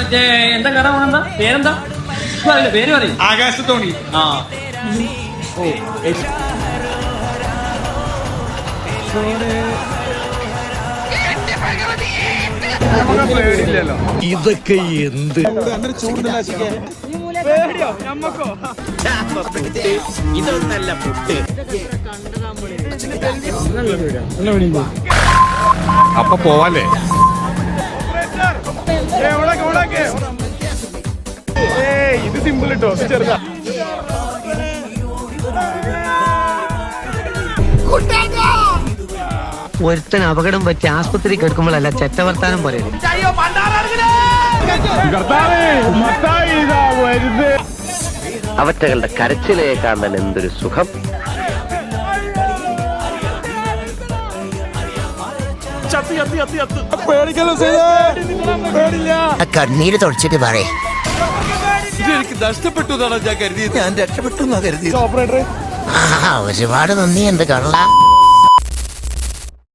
മറ്റേ എന്താ കട എന്താ പേരെന്താ പേര് പറയും ആകാശത്തോണി. ആ ഓ പേടില്ലല്ലോ. ഇതൊക്കെ എന്ത് ഇതൊന്നല്ല പുട്ട്. അപ്പൊ പോവാല്ലേ? ഇത് സിമ്പിൾ ഇട്ടോ, ചെറുതാ. ഒരുത്തൻ അപകടം പറ്റി ആസ്പത്രി കിടക്കുമ്പോഴല്ല ചെറ്റവർത്താനം പറയുന്നത്. അവറ്റകളുടെ കരച്ചിലേ കാണാൻ എന്തൊരു സുഖം. കണ്ണീര് തുടച്ചിട്ട് പറയേ എനിക്ക് നഷ്ടപ്പെട്ടു എന്നാണ് ഞാൻ കരുതിയത്. ഞാൻ രക്ഷപ്പെട്ടു എന്നാ കരുതിയത്. ഒരുപാട് നന്ദി എന്റെ കള്ള.